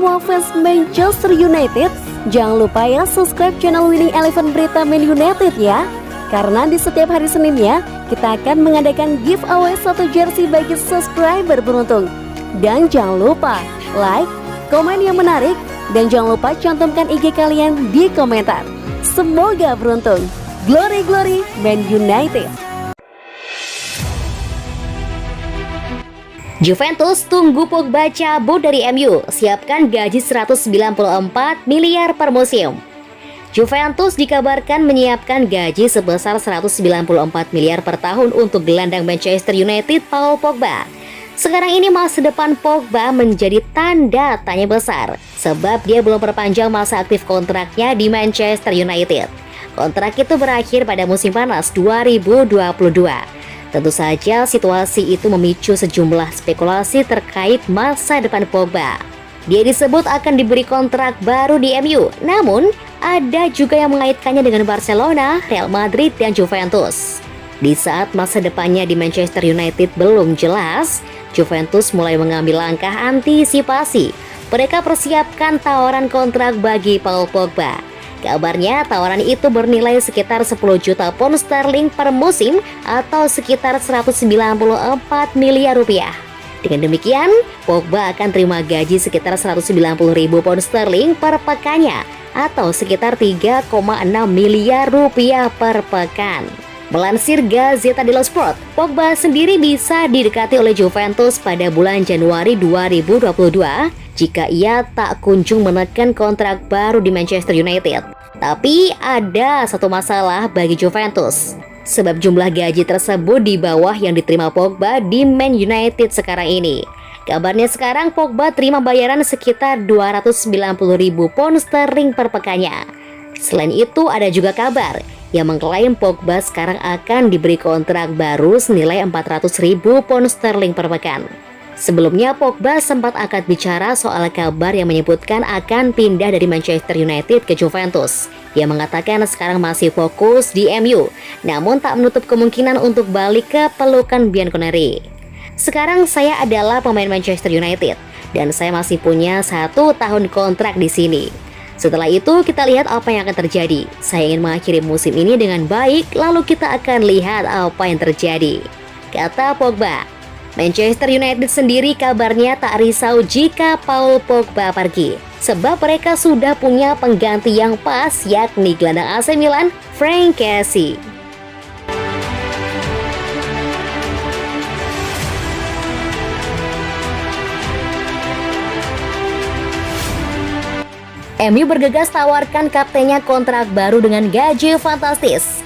semua fans Manchester United, jangan lupa ya subscribe channel Winning Eleven Berita Man United ya. Karena di setiap hari Seninnya, kita akan mengadakan giveaway 1 jersey bagi subscriber beruntung. Dan jangan lupa like, komen yang menarik, dan jangan lupa cantumkan IG kalian di komentar. Semoga beruntung. Glory Glory Man United. Juventus tunggu Pogba cabut dari MU, siapkan gaji 194 miliar per musim. Juventus dikabarkan menyiapkan gaji sebesar 194 miliar per tahun untuk gelandang Manchester United Paul Pogba. Sekarang ini masa depan Pogba menjadi tanda tanya besar, sebab dia belum perpanjang masa aktif kontraknya di Manchester United. Kontrak itu berakhir pada musim panas 2022. Tentu saja situasi itu memicu sejumlah spekulasi terkait masa depan Pogba. Dia disebut akan diberi kontrak baru di MU, namun ada juga yang mengaitkannya dengan Barcelona, Real Madrid, dan Juventus. Di saat masa depannya di Manchester United belum jelas, Juventus mulai mengambil langkah antisipasi. Mereka persiapkan tawaran kontrak bagi Paul Pogba. Kabarnya tawaran itu bernilai sekitar 10 juta pound sterling per musim atau sekitar 194 miliar rupiah. Dengan demikian, Pogba akan terima gaji sekitar 190 ribu pound sterling per pekannya atau sekitar 3,6 miliar rupiah per pekan. Melansir Gazzetta dello Sport, Pogba sendiri bisa didekati oleh Juventus pada bulan Januari 2022 jika ia tak kunjung menekan kontrak baru di Manchester United. Tapi ada satu masalah bagi Juventus, sebab jumlah gaji tersebut di bawah yang diterima Pogba di Man United sekarang ini. Kabarnya sekarang Pogba terima bayaran sekitar 290 ribu pound sterling per pekannya. Selain itu ada juga kabar yang mengklaim Pogba sekarang akan diberi kontrak baru senilai 400 ribu pound sterling per pekan. Sebelumnya Pogba sempat angkat bicara soal kabar yang menyebutkan akan pindah dari Manchester United ke Juventus. Dia mengatakan sekarang masih fokus di MU, namun tak menutup kemungkinan untuk balik ke pelukan Bianconeri. Sekarang saya adalah pemain Manchester United dan saya masih punya 1 tahun kontrak di sini. Setelah itu kita lihat apa yang akan terjadi. Saya ingin mengakhiri musim ini dengan baik, lalu kita akan lihat apa yang terjadi, kata Pogba. Manchester United sendiri kabarnya tak risau jika Paul Pogba pergi, sebab mereka sudah punya pengganti yang pas, yakni gelandang AC Milan, Frank Kessie. MU bergegas tawarkan kaptennya kontrak baru dengan gaji fantastis.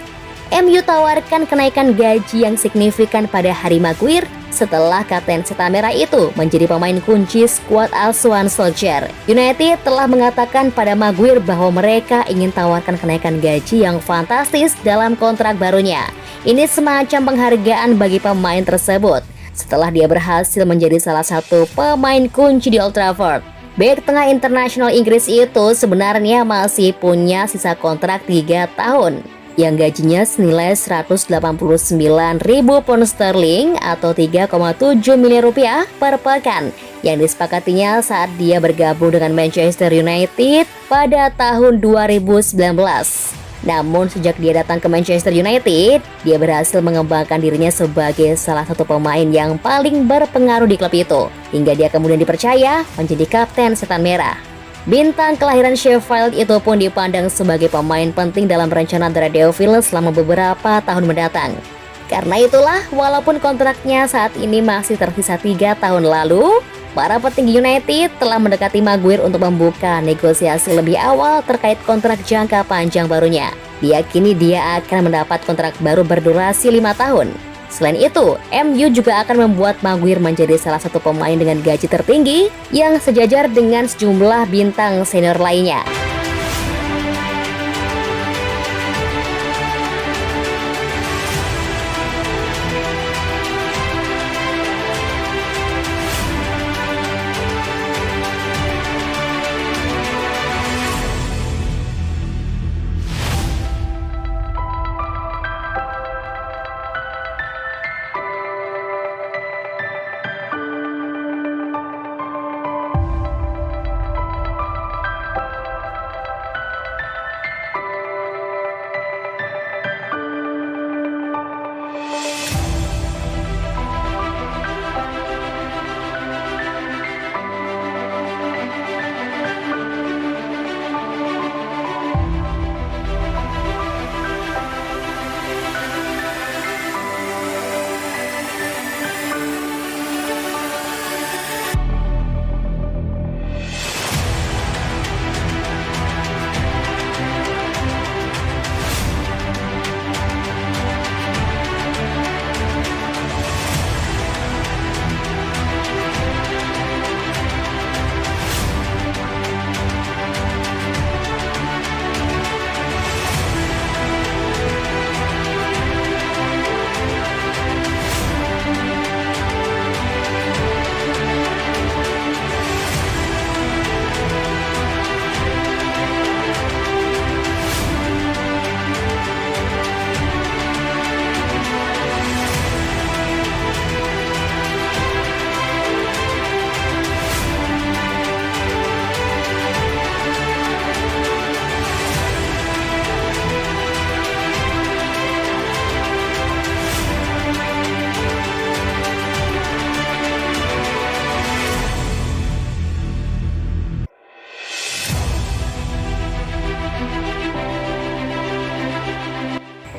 MU tawarkan kenaikan gaji yang signifikan pada Harry Maguire setelah kapten setan merah itu menjadi pemain kunci skuad asuhan Solskjaer. United telah mengatakan pada Maguire bahwa mereka ingin tawarkan kenaikan gaji yang fantastis dalam kontrak barunya. Ini semacam penghargaan bagi pemain tersebut setelah dia berhasil menjadi salah satu pemain kunci di Old Trafford. Bek tengah internasional Inggris itu sebenarnya masih punya sisa kontrak 3 tahun yang gajinya senilai 189 ribu pound sterling atau 3,7 miliar rupiah per pekan yang disepakatinya saat dia bergabung dengan Manchester United pada tahun 2019. Namun sejak dia datang ke Manchester United, dia berhasil mengembangkan dirinya sebagai salah satu pemain yang paling berpengaruh di klub itu, hingga dia kemudian dipercaya menjadi kapten setan merah. Bintang kelahiran Sheffield itu pun dipandang sebagai pemain penting dalam rencana The Red Devils selama beberapa tahun mendatang. Karena itulah, walaupun kontraknya saat ini masih tersisa 3 tahun lalu, para petinggi United telah mendekati Maguire untuk membuka negosiasi lebih awal terkait kontrak jangka panjang barunya. Diyakini dia akan mendapat kontrak baru berdurasi 5 tahun. Selain itu, MU juga akan membuat Maguire menjadi salah satu pemain dengan gaji tertinggi yang sejajar dengan sejumlah bintang senior lainnya.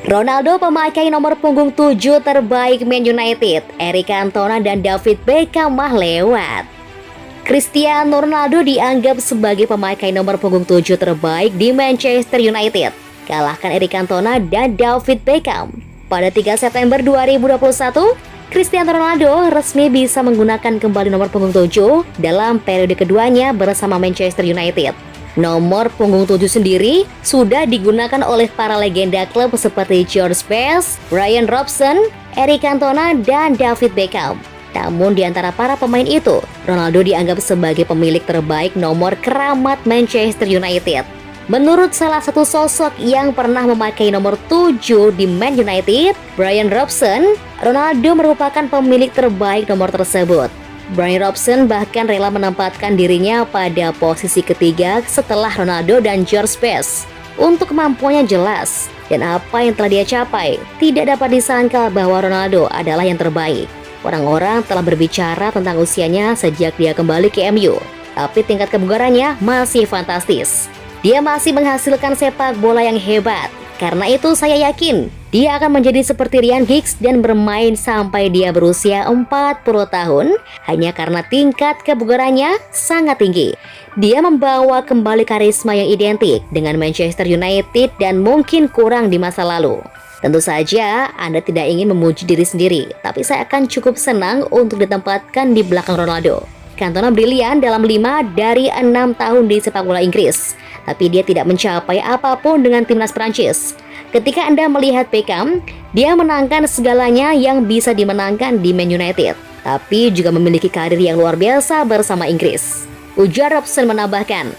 Ronaldo pemakai nomor punggung 7 terbaik Man United, Eric Cantona dan David Beckham mah lewat. Cristiano Ronaldo dianggap sebagai pemakai nomor punggung 7 terbaik di Manchester United, kalahkan Eric Cantona dan David Beckham. Pada 3 September 2021, Cristiano Ronaldo resmi bisa menggunakan kembali nomor punggung 7 dalam periode keduanya bersama Manchester United. Nomor punggung 7 sendiri sudah digunakan oleh para legenda klub seperti George Best, Brian Robson, Eric Cantona, dan David Beckham. Namun di antara para pemain itu, Ronaldo dianggap sebagai pemilik terbaik nomor keramat Manchester United. Menurut salah satu sosok yang pernah memakai nomor 7 di Man United, Brian Robson, Ronaldo merupakan pemilik terbaik nomor tersebut. Brian Robson bahkan rela menempatkan dirinya pada posisi ketiga setelah Ronaldo dan George Best. Untuk kemampuannya jelas, dan apa yang telah dia capai, tidak dapat disangkal bahwa Ronaldo adalah yang terbaik. Orang-orang telah berbicara tentang usianya sejak dia kembali ke MU, tapi tingkat kebugarannya masih fantastis. Dia masih menghasilkan sepak bola yang hebat. Karena itu saya yakin dia akan menjadi seperti Ryan Giggs dan bermain sampai dia berusia 40 tahun hanya karena tingkat kebugarannya sangat tinggi. Dia membawa kembali karisma yang identik dengan Manchester United dan mungkin kurang di masa lalu. Tentu saja Anda tidak ingin memuji diri sendiri, tapi saya akan cukup senang untuk ditempatkan di belakang Ronaldo. Cantona brilian dalam 5 dari 6 tahun di sepak bola Inggris, tapi dia tidak mencapai apapun dengan timnas Prancis. Ketika Anda melihat Beckham, dia menangkan segalanya yang bisa dimenangkan di Man United, tapi juga memiliki karir yang luar biasa bersama Inggris. Ujar Robson menambahkan.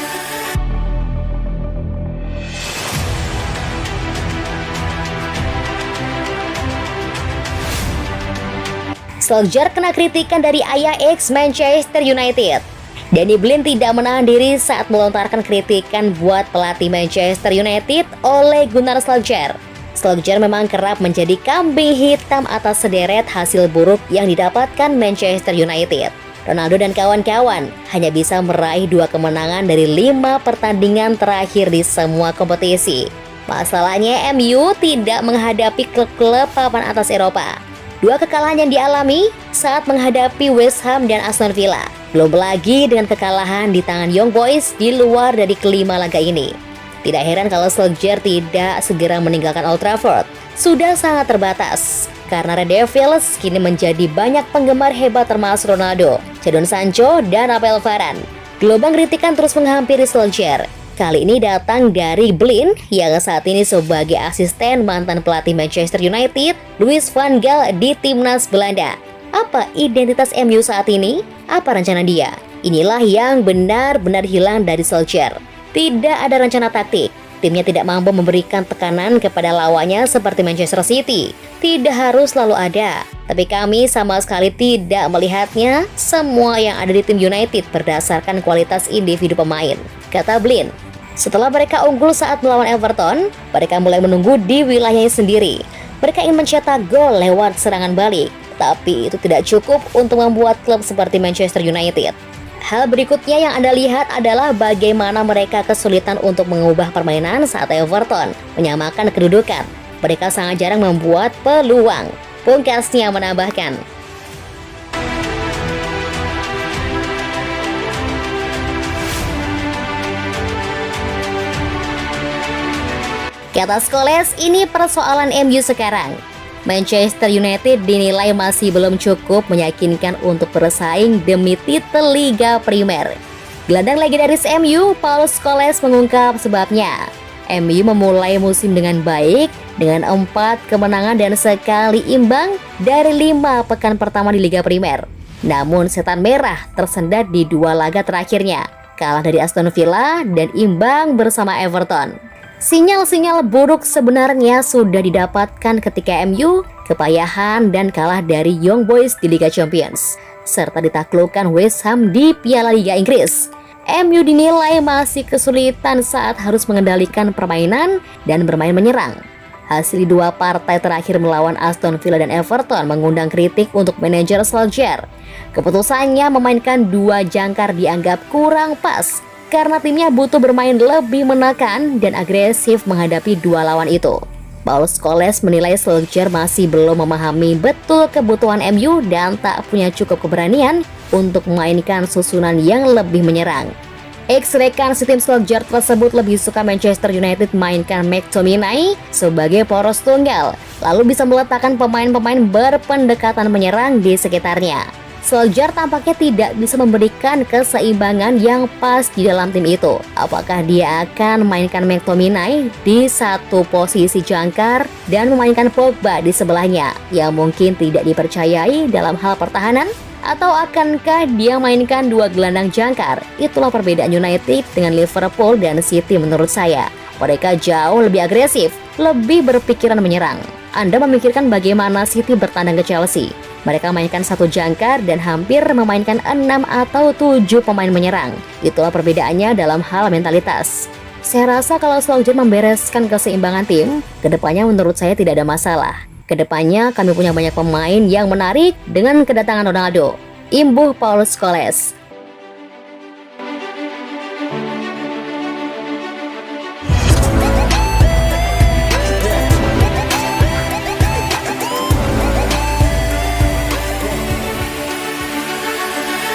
Solskjaer kena kritikan dari ayah ex Manchester United. Danny Blind tidak menahan diri saat melontarkan kritikan buat pelatih Manchester United oleh Gunnar Solskjaer. Solskjaer memang kerap menjadi kambing hitam atas sederet hasil buruk yang didapatkan Manchester United. Ronaldo dan kawan-kawan hanya bisa meraih 2 kemenangan dari 5 pertandingan terakhir di semua kompetisi. Masalahnya MU tidak menghadapi klub-klub papan atas Eropa. 2 kekalahan yang dialami saat menghadapi West Ham dan Aston Villa. Belum lagi dengan kekalahan di tangan Young Boys di luar dari kelima laga ini. Tidak heran kalau Solskjaer tidak segera meninggalkan Old Trafford. Sudah sangat terbatas, karena Red Devils kini menjadi banyak penggemar hebat termasuk Ronaldo, Jadon Sancho, dan Rafael Varane. Gelombang kritikan terus menghampiri Solskjaer. Kali ini datang dari Blind yang saat ini sebagai asisten mantan pelatih Manchester United, Louis van Gaal di timnas Belanda. Apa identitas MU saat ini? Apa rencana dia? Inilah yang benar-benar hilang dari Solskjaer. Tidak ada rencana taktik. Timnya tidak mampu memberikan tekanan kepada lawannya seperti Manchester City. Tidak harus selalu ada. Tapi kami sama sekali tidak melihatnya. Semua yang ada di tim United berdasarkan kualitas individu pemain, kata Blind. Setelah mereka unggul saat melawan Everton, mereka mulai menunggu di wilayahnya sendiri. Mereka ingin mencetak gol lewat serangan balik, tapi itu tidak cukup untuk membuat klub seperti Manchester United. Hal berikutnya yang Anda lihat adalah bagaimana mereka kesulitan untuk mengubah permainan saat Everton menyamakan kedudukan. Mereka sangat jarang membuat peluang. Pungkasnya menambahkan. Kata Scholes, ini persoalan MU sekarang. Manchester United dinilai masih belum cukup meyakinkan untuk bersaing demi titel Liga Primer. Gelandang legendaris MU, Paul Scholes mengungkap sebabnya. MU memulai musim dengan baik, dengan 4 kemenangan dan sekali imbang dari 5 pekan pertama di Liga Primer. Namun setan merah tersendat di 2 laga terakhirnya, kalah dari Aston Villa dan imbang bersama Everton. Sinyal-sinyal buruk sebenarnya sudah didapatkan ketika MU kepayahan dan kalah dari Young Boys di Liga Champions, serta ditaklukkan West Ham di Piala Liga Inggris. MU dinilai masih kesulitan saat harus mengendalikan permainan dan bermain menyerang. Hasil di 2 partai terakhir melawan Aston Villa dan Everton mengundang kritik untuk manajer Solskjaer. Keputusannya memainkan 2 jangkar dianggap kurang pas, karena timnya butuh bermain lebih menekan dan agresif menghadapi 2 lawan itu. Paul Scholes menilai Solskjaer masih belum memahami betul kebutuhan MU dan tak punya cukup keberanian untuk memainkan susunan yang lebih menyerang. Ex-rekan setim Solskjaer tersebut lebih suka Manchester United mainkan McTominay sebagai poros tunggal, lalu bisa meletakkan pemain-pemain berpendekatan menyerang di sekitarnya. Solskjaer tampaknya tidak bisa memberikan keseimbangan yang pas di dalam tim itu. Apakah dia akan memainkan McTominay di satu posisi jangkar dan memainkan Pogba di sebelahnya yang mungkin tidak dipercayai dalam hal pertahanan? Atau akankah dia mainkan dua gelandang jangkar? Itulah perbedaan United dengan Liverpool dan City menurut saya. Mereka jauh lebih agresif, lebih berpikiran menyerang. Anda memikirkan bagaimana City bertandang ke Chelsea. Mereka mainkan satu jangkar dan hampir memainkan 6 atau 7 pemain menyerang. Itulah perbedaannya dalam hal mentalitas. Saya rasa kalau Solskjaer membereskan keseimbangan tim, kedepannya menurut saya tidak ada masalah. Kedepannya kami punya banyak pemain yang menarik dengan kedatangan Ronaldo. Imbuh Paul Scholes.